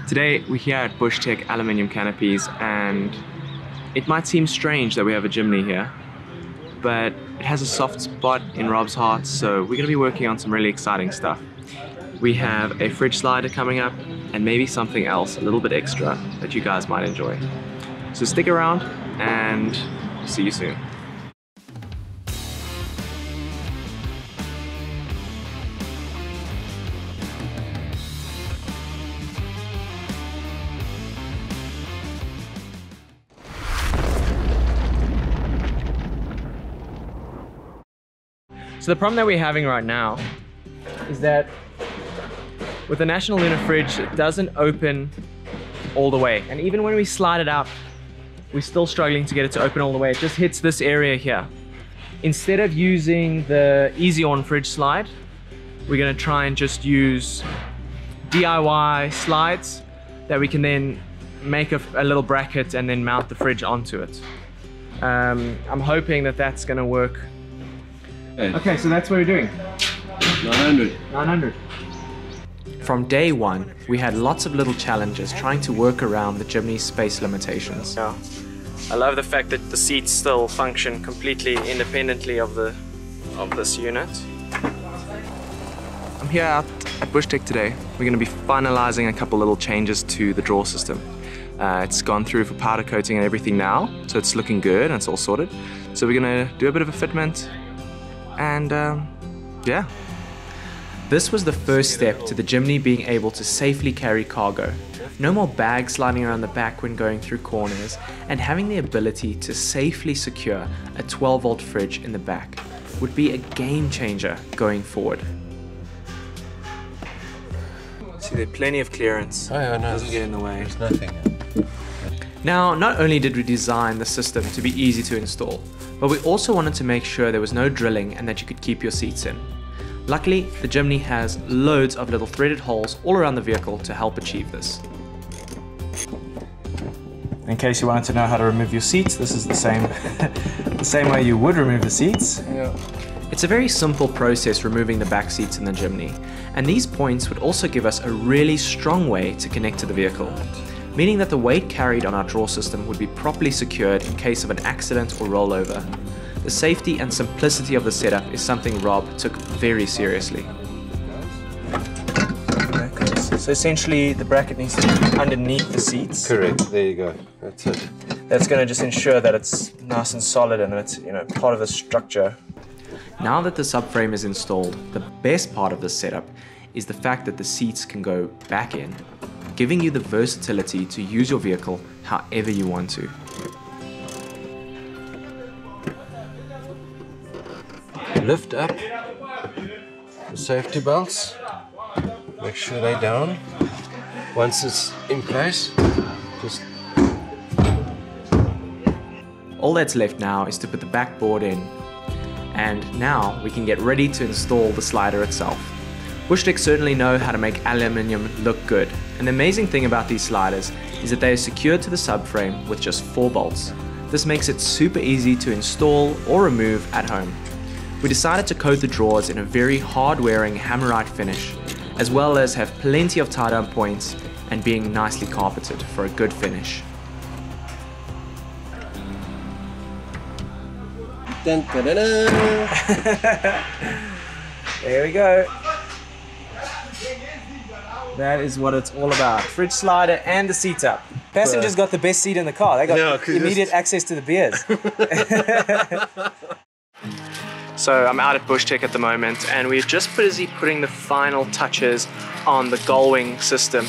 Today we're here at Bushtech Aluminium Canopies, and it might seem strange that we have a Jimny here, but it has a soft spot in Rob's heart, so we're going to be working on some really exciting stuff. We have a fridge slider coming up and maybe something else a little bit extra that you guys might enjoy. So stick around and see you soon. So the problem that we're having right now is that with the National Lunar Fridge, it doesn't open all the way. And even when we slide it out, we're still struggling to get it to open all the way. It just hits this area here. Instead of using the Easy On fridge slide, we're gonna try and just use DIY slides that we can then make a little bracket and then mount the fridge onto it. I'm hoping that that's gonna work. Okay, so that's what we're doing. 900. From day one, we had lots of little challenges trying to work around the Jimny's space limitations. Yeah. I love the fact that the seats still function completely independently of this unit. I'm here out at Bushtech today. We're going to be finalizing a couple little changes to the drawer system. It's gone through for powder coating and everything now, so it's looking good and it's all sorted. So we're going to do a bit of a fitment and yeah. This was the first step to the Jimny being able to safely carry cargo. No more bags sliding around the back when going through corners, and having the ability to safely secure a 12-volt fridge in the back would be a game changer going forward. See, there's plenty of clearance. Oh, yeah, no, doesn't get in the way. There's nothing. Now, not only did we design the system to be easy to install, but we also wanted to make sure there was no drilling and that you could keep your seats in. Luckily, the Jimny has loads of little threaded holes all around the vehicle to help achieve this. In case you wanted to know how to remove your seats, this is the same way you would remove the seats. Yeah. It's a very simple process removing the back seats in the Jimny, and these points would also give us a really strong way to connect to the vehicle, meaning that the weight carried on our drawer system would be properly secured in case of an accident or rollover. The safety and simplicity of the setup is something Rob took very seriously. So essentially the bracket needs to be underneath the seats. Correct, there you go, that's it. That's going to just ensure that it's nice and solid and it's, you know, part of the structure. Now that the subframe is installed, the best part of this setup is the fact that the seats can go back in, giving you the versatility to use your vehicle however you want to. Lift up the safety belts, make sure they're down. Once it's in place, just... All that's left now is to put the backboard in, and now we can get ready to install the slider itself. Bushtech certainly know how to make aluminium look good, and the amazing thing about these sliders is that they are secured to the subframe with just 4 bolts. This makes it super easy to install or remove at home. We decided to coat the drawers in a very hard-wearing hammerite finish, as well as have plenty of tie-down points and being nicely carpeted for a good finish. Dun, dun, dun, dun. There we go. That is what it's all about. Fridge slider and the seat up. Passengers got the best seat in the car. They got immediate access to the beers. So I'm out at Bushtech at the moment, and we're just busy putting the final touches on the Gullwing system.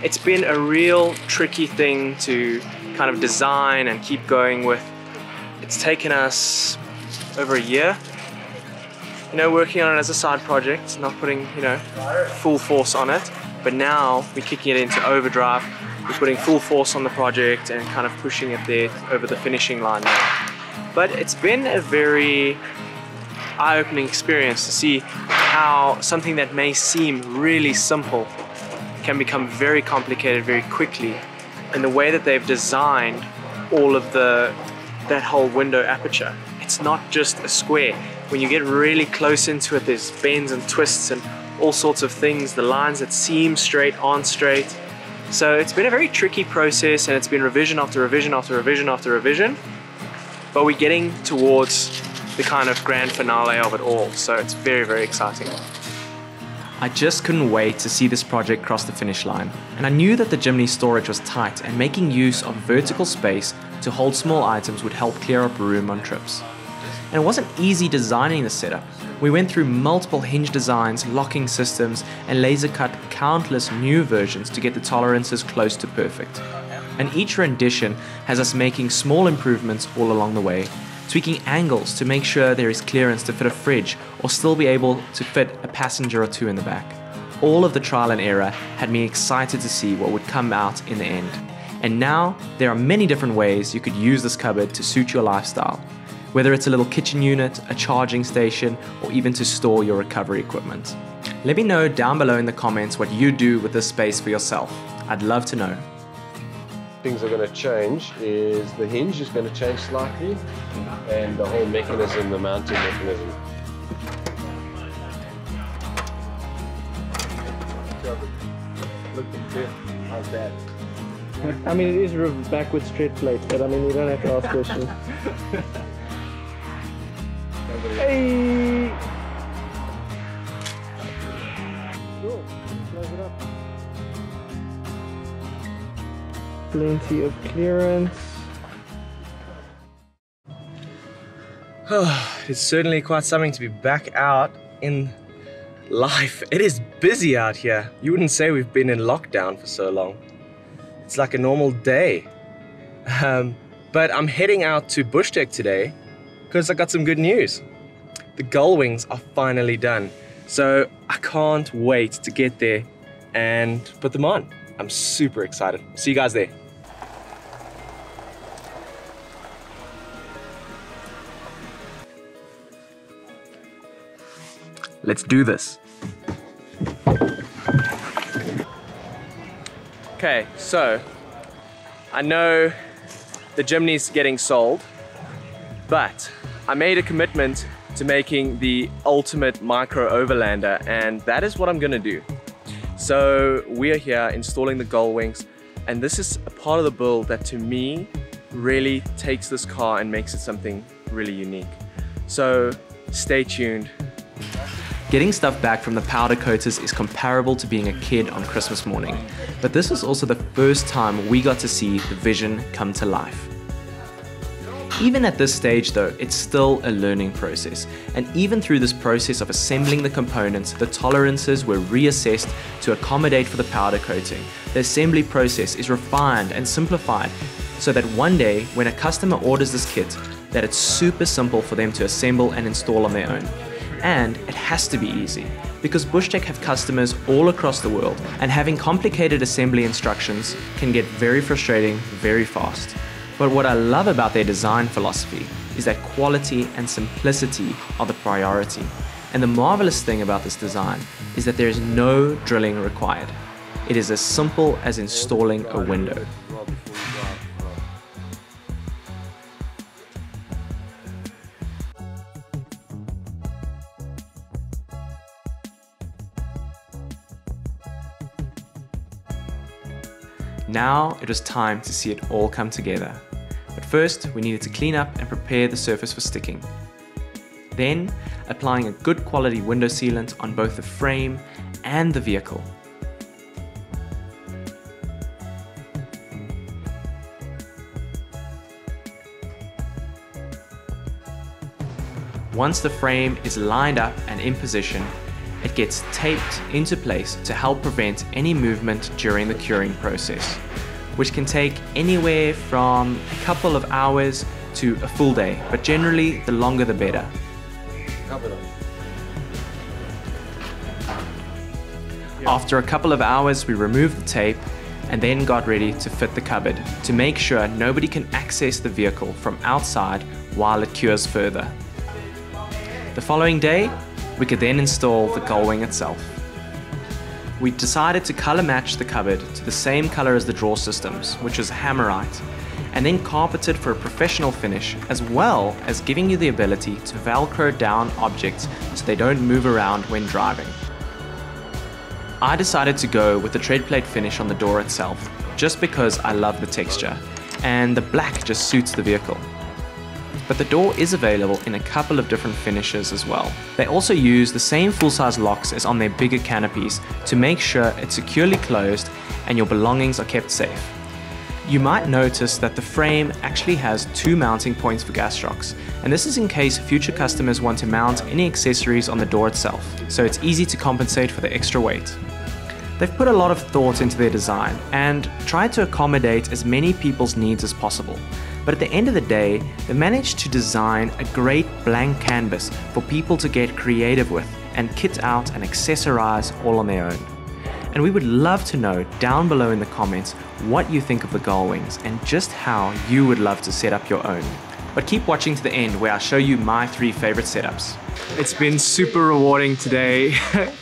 It's been a real tricky thing to kind of design and keep going with. It's taken us over a year, you know, working on it as a side project, not putting, you know, full force on it. But now we're kicking it into overdrive. We're putting full force on the project and kind of pushing it there over the finishing line now. But it's been a very eye-opening experience to see how something that may seem really simple can become very complicated very quickly, and the way that they've designed all of that whole window aperture. It's not just a square. When you get really close into it, there's bends and twists and all sorts of things. The lines that seem straight aren't straight. So it's been a very tricky process, and it's been revision after revision after revision after revision, but we're getting towards the kind of grand finale of it all, so it's very, very exciting. I just couldn't wait to see this project cross the finish line, and I knew that the Jimny storage was tight, and making use of vertical space to hold small items would help clear up room on trips. And it wasn't easy designing the setup. We went through multiple hinge designs, locking systems, and laser cut countless new versions to get the tolerances close to perfect. And each rendition has us making small improvements all along the way, tweaking angles to make sure there is clearance to fit a fridge or still be able to fit a passenger or two in the back. All of the trial and error had me excited to see what would come out in the end. And now there are many different ways you could use this cupboard to suit your lifestyle. Whether it's a little kitchen unit, a charging station, or even to store your recovery equipment. Let me know down below in the comments what you do with this space for yourself. I'd love to know. Things are going to change is the hinge is going to change slightly, and the whole mechanism, the mounting mechanism. Looking good. How's that? I mean, it is a backwards tread plate, but I mean, you don't have to ask questions. Hey! Cool. Close it up. Plenty of clearance. It's certainly quite something to be back out in life. It is busy out here. You wouldn't say we've been in lockdown for so long. It's like a normal day. But I'm heading out to Bushtech today because I got some good news. The Gullwings are finally done. So I can't wait to get there and put them on. I'm super excited. See you guys there. Let's do this. Okay, so I know the Jimny's getting sold, but I made a commitment to making the ultimate micro overlander, and that is what I'm gonna do. So we are here installing the Gullwings, and this is a part of the build that to me really takes this car and makes it something really unique. So stay tuned. Getting stuff back from the powder coaters is comparable to being a kid on Christmas morning, but this was also the first time we got to see the vision come to life. Even at this stage though, it's still a learning process, and even through this process of assembling the components, the tolerances were reassessed to accommodate for the powder coating. The assembly process is refined and simplified so that one day when a customer orders this kit, that it's super simple for them to assemble and install on their own. And it has to be easy, because Bushtech have customers all across the world, and having complicated assembly instructions can get very frustrating very fast. But what I love about their design philosophy is that quality and simplicity are the priority. And the marvelous thing about this design is that there is no drilling required. It is as simple as installing a window. Now it was time to see it all come together. But first we needed to clean up and prepare the surface for sticking. Then applying a good quality window sealant on both the frame and the vehicle. Once the frame is lined up and in position, it gets taped into place to help prevent any movement during the curing process, which can take anywhere from a couple of hours to a full day, but generally the longer the better. After a couple of hours, we removed the tape and then got ready to fit the cupboard to make sure nobody can access the vehicle from outside while it cures further. The following day, we could then install the Gullwing itself. We decided to color match the cupboard to the same color as the Drawersystem, which is hammerite, and then carpeted for a professional finish, as well as giving you the ability to Velcro down objects so they don't move around when driving. I decided to go with the tread plate finish on the door itself, just because I love the texture, and the black just suits the vehicle. But the door is available in a couple of different finishes as well. They also use the same full-size locks as on their bigger canopies to make sure it's securely closed and your belongings are kept safe. You might notice that the frame actually has 2 mounting points for gas shocks, and this is in case future customers want to mount any accessories on the door itself, so it's easy to compensate for the extra weight. They've put a lot of thought into their design and tried to accommodate as many people's needs as possible. But at the end of the day, they managed to design a great blank canvas for people to get creative with and kit out and accessorize all on their own. And we would love to know down below in the comments what you think of the Gullwings and just how you would love to set up your own. But keep watching to the end where I show you my 3 favorite setups. It's been super rewarding today,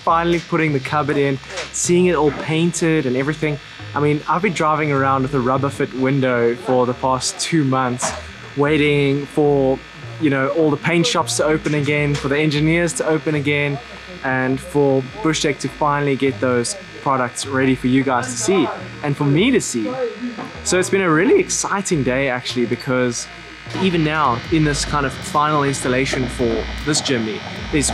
finally putting the cupboard in, seeing it all painted and everything. I mean, I've been driving around with a rubber fit window for the past 2 months, waiting for, all the paint shops to open again, for the engineers to open again, and for Bushtech to finally get those products ready for you guys to see and for me to see. So it's been a really exciting day actually, because even now in this kind of final installation for this Jimny,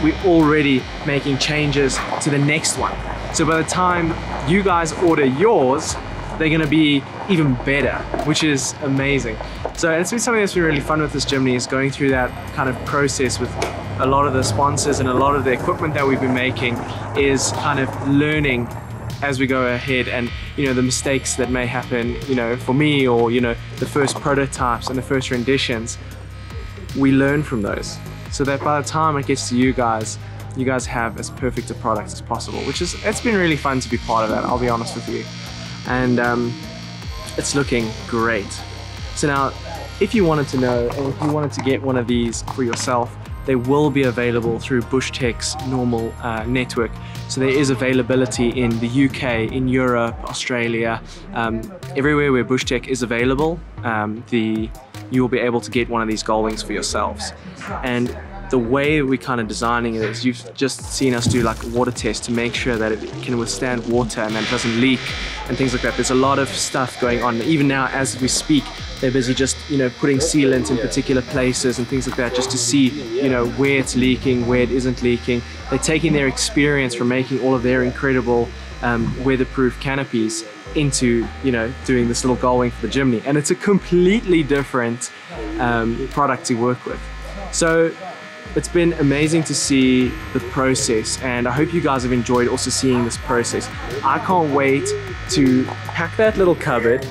we're already making changes to the next one. So by the time you guys order yours, they're gonna be even better, which is amazing. So it's been something that's been really fun with this Jimny, is going through that kind of process with a lot of the sponsors and a lot of the equipment that we've been making, is kind of learning as we go ahead, and the mistakes that may happen, for me, or the first prototypes and the first renditions, we learn from those, so that by the time it gets to you guys have as perfect a product as possible, it's been really fun to be part of that, I'll be honest with you. And it's looking great. So now, if you wanted to know, and if you wanted to get one of these for yourself, they will be available through Bushtech's normal network. So there is availability in the UK, in Europe, Australia, everywhere where Bushtech is available, you will be able to get one of these Gullwings for yourselves. And the way we're kind of designing it is, you've just seen us do like a water test to make sure that it can withstand water and that it doesn't leak and things like that. There's a lot of stuff going on. Even now as we speak, they're busy just putting sealant in particular places and things like that, just to see where it's leaking, where it isn't leaking. They're taking their experience from making all of their incredible weatherproof canopies into doing this little Gullwing for the Jimny, and it's a completely different product to work with. So it's been amazing to see the process, and I hope you guys have enjoyed also seeing this process. I can't wait to pack that little cupboard,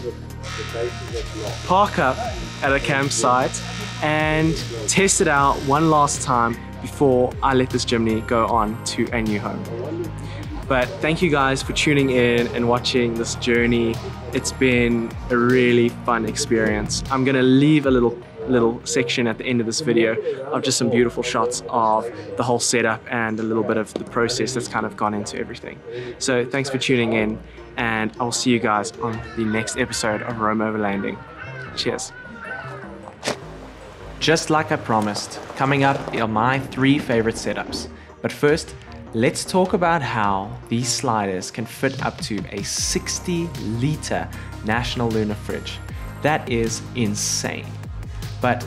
park up at a campsite, and test it out one last time before I let this Jimny go on to a new home. But thank you guys for tuning in and watching this journey. It's been a really fun experience. I'm gonna leave a little section at the end of this video of just some beautiful shots of the whole setup and a little bit of the process that's kind of gone into everything. So thanks for tuning in, and I'll see you guys on the next episode of Roam Overlanding. Cheers. Just like I promised, coming up are my 3 favorite setups. But first, let's talk about how these sliders can fit up to a 60-liter National Lunar fridge. That is insane. But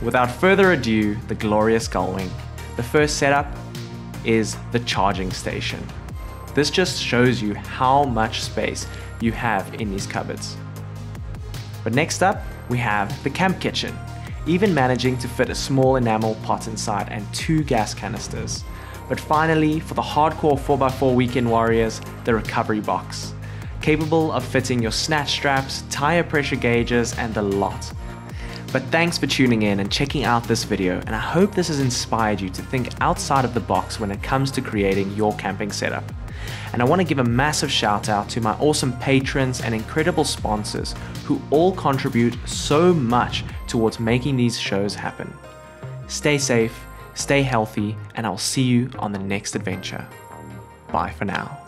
without further ado, the glorious Gullwing. The first setup is the charging station. This just shows you how much space you have in these cupboards. But next up, we have the camp kitchen, even managing to fit a small enamel pot inside and 2 gas canisters. But finally, for the hardcore 4x4 weekend warriors, the recovery box, capable of fitting your snatch straps, tire pressure gauges, and the lot. But thanks for tuning in and checking out this video, and I hope this has inspired you to think outside of the box when it comes to creating your camping setup. And I want to give a massive shout out to my awesome patrons and incredible sponsors who all contribute so much towards making these shows happen. Stay safe, stay healthy, and I'll see you on the next adventure. Bye for now.